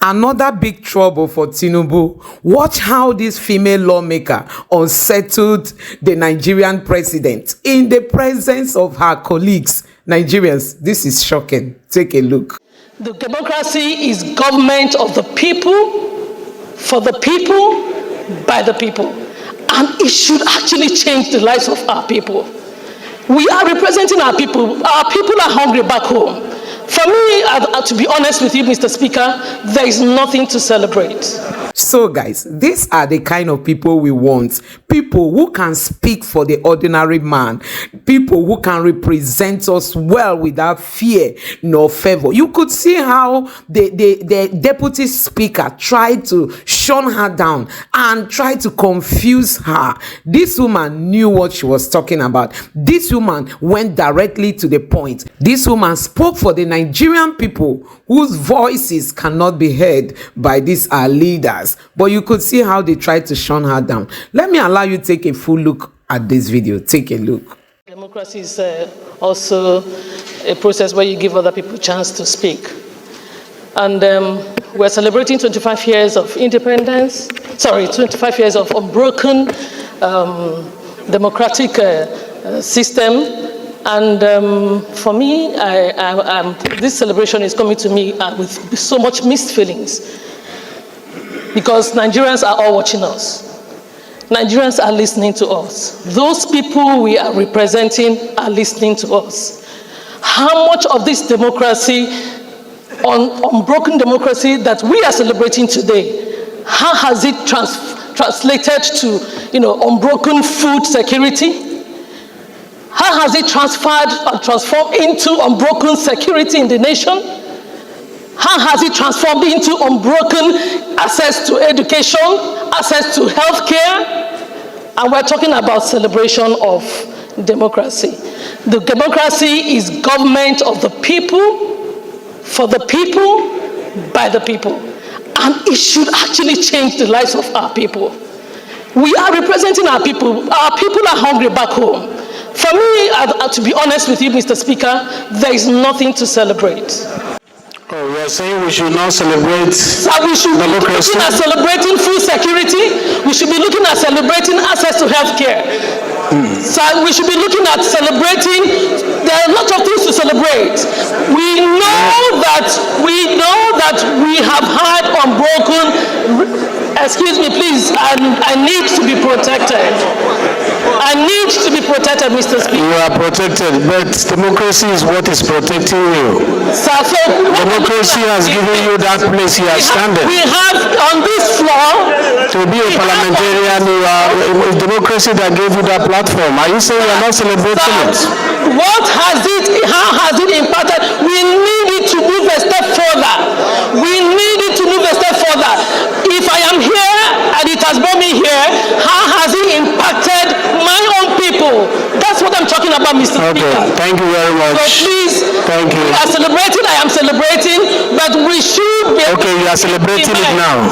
Another big trouble for Tinubu. Watch how this female lawmaker unsettled the Nigerian president in the presence of her colleagues. Nigerians, this is shocking. Take a look. The democracy is government of the people, for the people, by the people. And it should actually change the lives of our people. We are representing our people. Our people are hungry back home. For me, to be honest with you, Mr. Speaker, there is nothing to celebrate. So guys, these are the kind of people we want. People who can speak for the ordinary man. People who can represent us well without fear nor favor. You could see how the deputy speaker tried to shun her down and tried to confuse her. This woman knew what she was talking about. This woman went directly to the point. This woman spoke for the Nigerian people whose voices cannot be heard by these our leaders. But you could see how they tried to shun her down. Let me allow you to take a full look at this video. Take a look. Democracy is also a process where you give other people a chance to speak. And we're celebrating 25 years of independence. 25 years of unbroken democratic system. And for me, this celebration is coming to me with so much mixed feelings. Because Nigerians are all watching us. Nigerians are listening to us. Those people we are representing are listening to us. How much of this democracy, unbroken democracy that we are celebrating today, how has it translated to, unbroken food security? How has it transformed into unbroken security in the nation? How has it transformed into unbroken access to education, access to healthcare? And we're talking about celebration of democracy. The democracy is government of the people, for the people, by the people. And it should actually change the lives of our people. We are representing our people. Our people are hungry back home. For me, to be honest with you, Mr. Speaker, there is nothing to celebrate. Oh, we are saying we should not celebrate we should democracy. be looking at celebrating food security. We should be looking at celebrating access to healthcare. So we should be looking at celebrating. There are a lot of things to celebrate. We know that we have had unbroken. Excuse me, please. I need to be protected. I need to be protected, Mr. Speaker. You are protected, but democracy is what is protecting you. So democracy has given you that place you are standing. We have on this floor. To be a parliamentarian, it's democracy that gave you that platform. Are you saying you are not celebrating it? How has it impacted? We need it to move a step further. We need it to move a step further. If I am here and it has brought me here, how has it impacted my own people? That's what I'm talking about, Mr. Okay, Speaker. thank you very much. So please, thank you. We are celebrating, I am celebrating, but we should be okay, you are celebrating it now.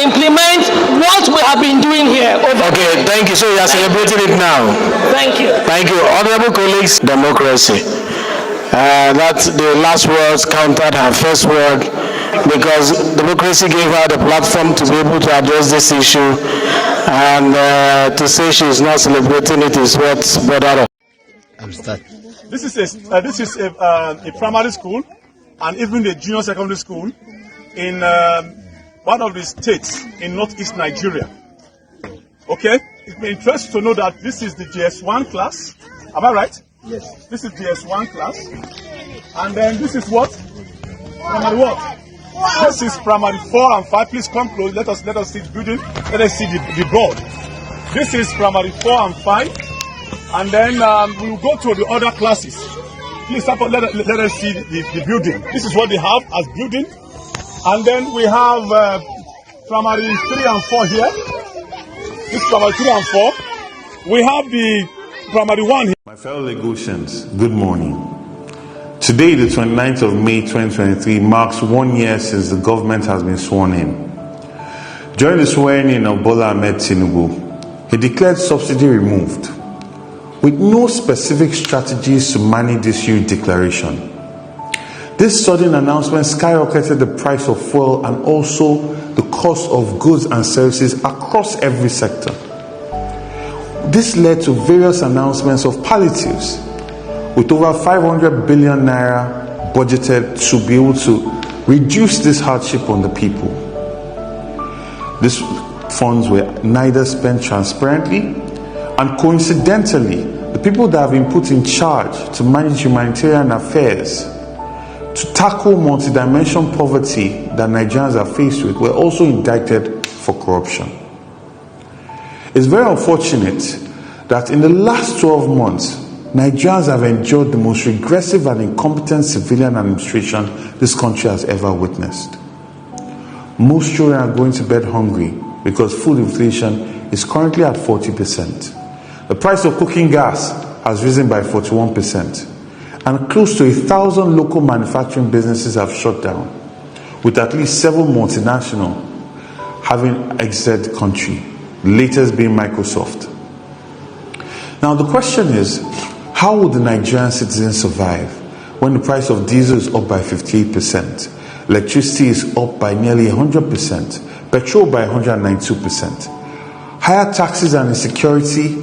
Implement what we have been doing here. Okay, thank you. So you are celebrating it now. Thank you. Thank you. Honorable colleagues, democracy. That's the last words countered her first word, because democracy gave her the platform to be able to address this issue, and to say she is not celebrating it is what's better. This is a primary school and even a junior secondary school in one of the states in northeast Nigeria. Okay, it may interest you to know that this is the GS1 class. Am I right? Yes. This is GS1 class, and then this is what? Primary what? This is primary 4 and 5. Please come close. Let us see the building. Let us see the board. This is primary 4 and 5, and then we will go to the other classes. Please let us see the building. This is what they have as building, and then we have primary 3 and 4 here. This is primary 3 and 4. We have the primary 1 here. My fellow Lagosians, good morning. Today, the 29th of May 2023, marks 1 year since the government has been sworn in. During the swearing-in of Bola Ahmed Tinubu, he declared subsidy removed, with no specific strategies to manage this huge declaration. This sudden announcement skyrocketed the price of fuel and also the cost of goods and services across every sector. This led to various announcements of palliatives, with over 500 billion naira budgeted to be able to reduce this hardship on the people. These funds were neither spent transparently, and coincidentally, the people that have been put in charge to manage humanitarian affairs, to tackle multidimensional poverty that Nigerians are faced with, were also indicted for corruption. It's very unfortunate that in the last 12 months, Nigerians have endured the most regressive and incompetent civilian administration this country has ever witnessed. Most children are going to bed hungry because food inflation is currently at 40%. The price of cooking gas has risen by 41%. And close to 1,000 local manufacturing businesses have shut down, with at least 7 multinational having exited the country, the latest being Microsoft. Now the question is, how will the Nigerian citizens survive when the price of diesel is up by 58%, electricity is up by nearly 100%, petrol by 192%? Higher taxes and insecurity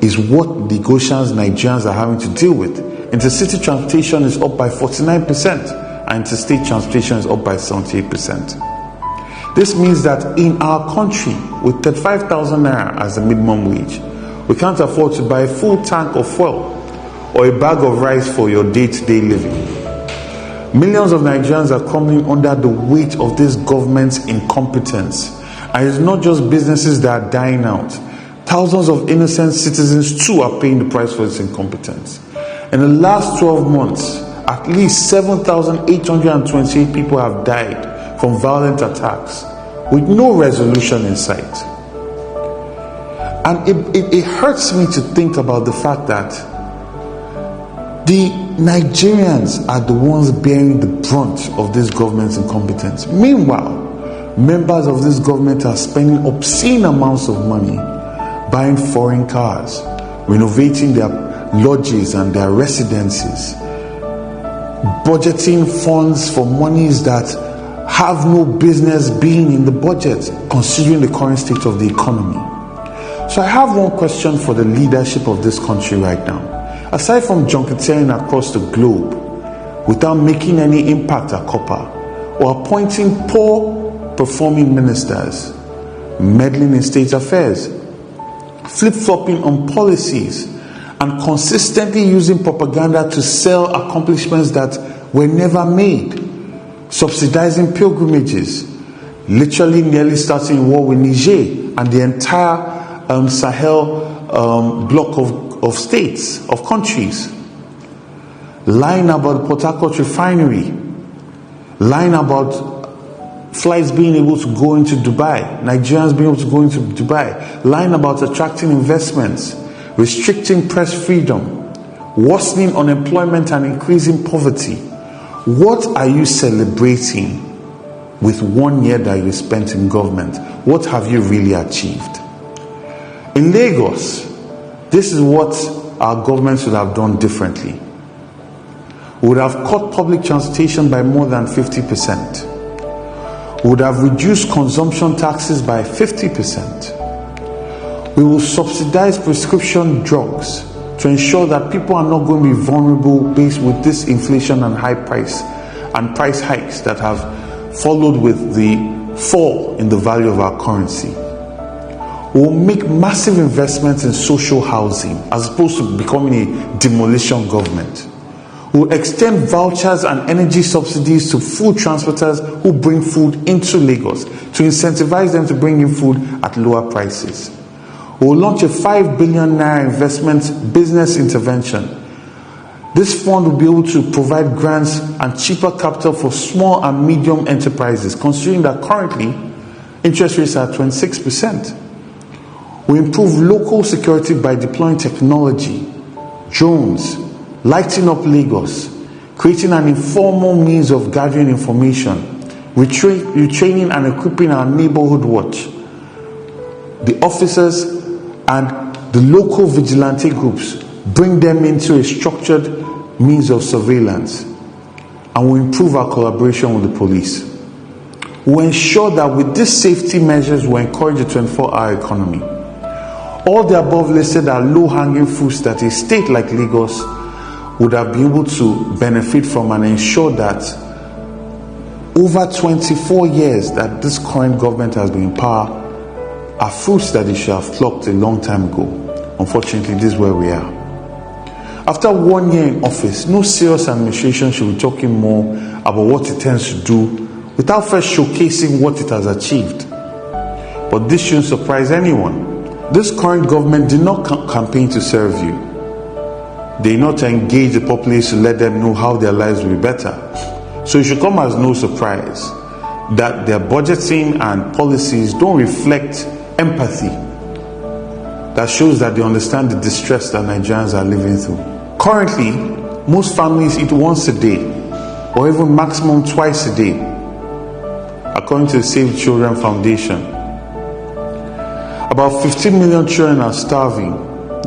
is what Lagosians, Nigerians are having to deal with. Intercity transportation is up by 49% and interstate transportation is up by 78%. This means that in our country, with 35,000 naira as the minimum wage, we can't afford to buy a full tank of fuel or a bag of rice for your day-to-day living. Millions of Nigerians are crumbling under the weight of this government's incompetence. And it's not just businesses that are dying out. Thousands of innocent citizens too are paying the price for this incompetence. In the last 12 months, at least 7,828 people have died from violent attacks with no resolution in sight. And it hurts me to think about the fact that the Nigerians are the ones bearing the brunt of this government's incompetence. Meanwhile, members of this government are spending obscene amounts of money buying foreign cars, renovating their lodges and their residences, budgeting funds for monies that have no business being in the budget, considering the current state of the economy. So I have one question for the leadership of this country right now. Aside from junketeering across the globe without making any impact at copper, or appointing poor performing ministers, meddling in state affairs, flip-flopping on policies, and consistently using propaganda to sell accomplishments that were never made, subsidizing pilgrimages, literally nearly starting a war with Niger and the entire Sahel block of states, of countries, lying about the Port Harcourt refinery, lying about flights being able to go into Dubai, Nigerians being able to go into Dubai, lying about attracting investments, restricting press freedom, worsening unemployment and increasing poverty. What are you celebrating with 1 year that you spent in government? What have you really achieved? In Lagos, this is what our government should have done differently. We would have cut public transportation by more than 50%. We would have reduced consumption taxes by 50%. We will subsidize prescription drugs to ensure that people are not going to be vulnerable based with this inflation and high price and price hikes that have followed with the fall in the value of our currency. We will make massive investments in social housing as opposed to becoming a demolition government. We will extend vouchers and energy subsidies to food transporters who bring food into Lagos to incentivize them to bring in food at lower prices. We will launch a 5 billion naira investment business intervention. This fund will be able to provide grants and cheaper capital for small and medium enterprises, considering that currently interest rates are 26%. We improve local security by deploying technology, drones, lighting up Lagos, creating an informal means of gathering information, retraining and equipping our neighborhood watch, the officers and the local vigilante groups, bring them into a structured means of surveillance. and we'll improve our collaboration with the police. We'll ensure that with these safety measures, we'll encourage a 24-hour economy. All the above listed are low-hanging fruits that a state like Lagos would have been able to benefit from and ensure that over 24 years that this current government has been in power are fruits that they should have plucked a long time ago. Unfortunately, this is where we are. After 1 year in office, no serious administration should be talking more about what it tends to do without first showcasing what it has achieved. But this shouldn't surprise anyone. This current government did not campaign to serve you. They did not engage the populace to let them know how their lives will be better. So it should come as no surprise that their budgeting and policies don't reflect empathy that shows that they understand the distress that Nigerians are living through. Currently, most families eat once a day or even maximum twice a day, according to the Save Children Foundation. About 15 million children are starving.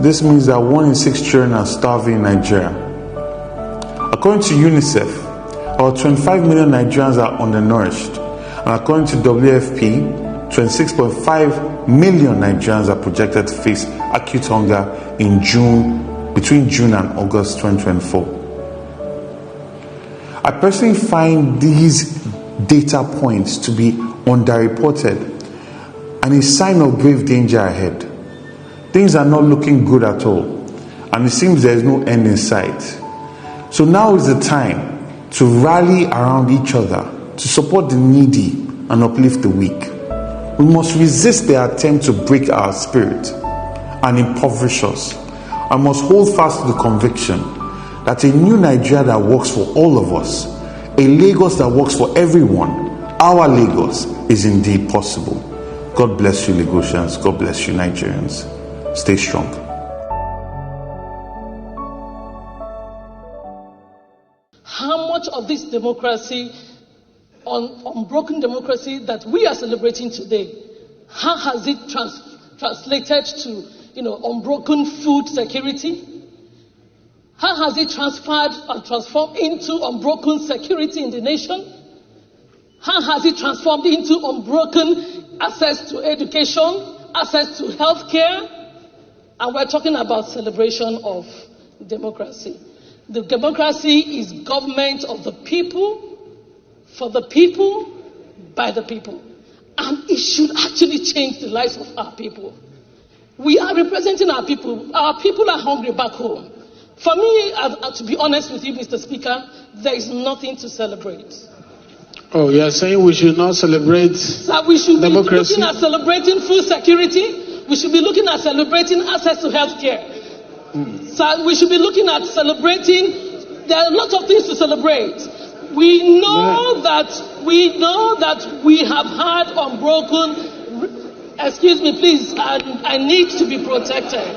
This means that 1 in 6 children are starving in Nigeria. According to UNICEF, about 25 million Nigerians are undernourished. And according to WFP, 26.5 million Nigerians are projected to face acute hunger between June and August 2024. I personally find these data points to be underreported and a sign of grave danger ahead. Things are not looking good at all, and it seems there is no end in sight. So now is the time to rally around each other, to support the needy and uplift the weak. We must resist their attempt to break our spirit and impoverish us. I must hold fast to the conviction that a new Nigeria that works for all of us, a Lagos that works for everyone, our Lagos, is indeed possible. God bless you, Lagosians. God bless you, Nigerians. Stay strong. How much of this democracy, unbroken democracy that we are celebrating today, how has it translated to, unbroken food security? How has it transferred and transformed into unbroken security in the nation? How has it transformed into unbroken access to education, access to healthcare? And we're talking about celebration of democracy. The democracy is government of the people, for the people, by the people. And it should actually change the lives of our people. We are representing our people. Our people are hungry back home. For me, to be honest with you, Mr. Speaker, there is nothing to celebrate. Oh, you are saying we should not celebrate we should democracy? be looking at celebrating food security. We should be looking at celebrating access to health care. So we should be looking at celebrating. There are a lot of things to celebrate. We know that we have had unbroken. Excuse me, please. I need to be protected.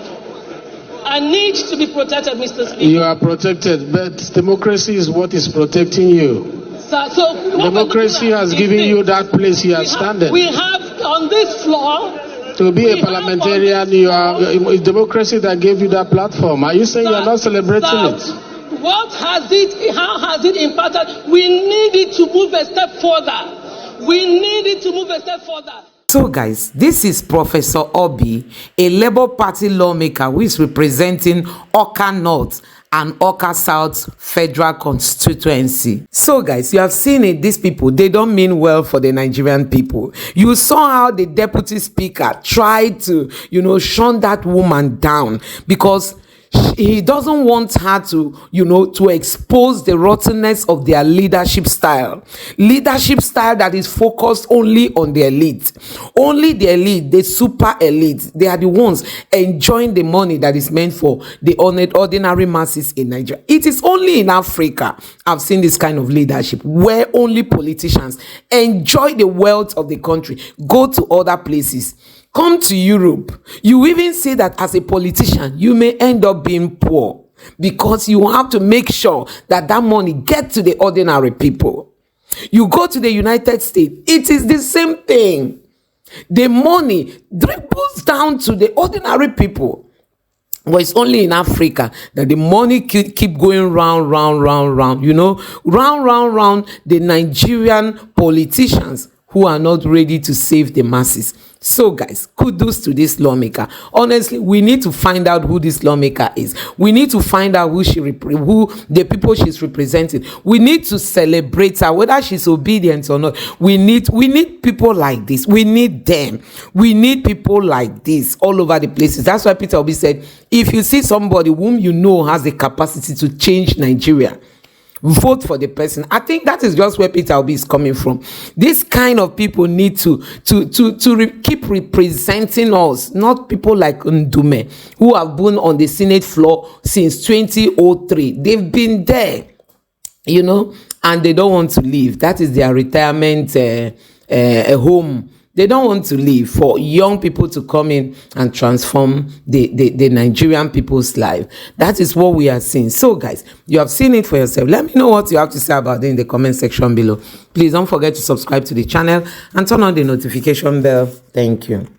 I need to be protected, Mr. Speaker. You are protected, but democracy is what is protecting you. So democracy has given you that place you are standing. We have on this floor. To be a parliamentarian, it's democracy that gave you that platform. Are you saying you are not celebrating it? How has it impacted? We need it to move a step further. So guys, this is Professor Obi, a Labour Party lawmaker who is representing Awka North and Awka South Federal Constituency. So guys, you have seen it, these people, they don't mean well for the Nigerian people. You saw how the deputy speaker tried to, shun that woman down because he doesn't want her to, to expose the rottenness of their leadership style that is focused only on the elite. Only the elite, the super elite, they are the ones enjoying the money that is meant for the ordinary masses in Nigeria. It is only in Africa I've seen this kind of leadership where only politicians enjoy the wealth of the country, go to other places. Come to Europe, you even see that as a politician, you may end up being poor because you have to make sure that that money gets to the ordinary people. You go to the United States, it is the same thing. The money dribbles down to the ordinary people. But it's only in Africa that the money keep going round, you know, round, the Nigerian politicians who are not ready to save the masses. So guys, kudos to this lawmaker. Honestly, we need to find out who this lawmaker is. We need to find out who who the people she's representing. We need to celebrate her, whether she's obedient or not. We need people like this. We need them. We need people like this all over the places. That's why Peter Obi said, if you see somebody whom you know has the capacity to change Nigeria, vote for the person. I think that is just where Peter Obi is coming from. This kind of people need to keep representing us, not people like Ndume, who have been on the Senate floor since 2003. They've been there, you know, and they don't want to leave. That is their retirement home. They don't want to leave, for young people to come in and transform the Nigerian people's life. That is what we are seeing. So guys, you have seen it for yourself. Let me know what you have to say about it in the comment section below. Please don't forget to subscribe to the channel and turn on the notification bell. Thank you.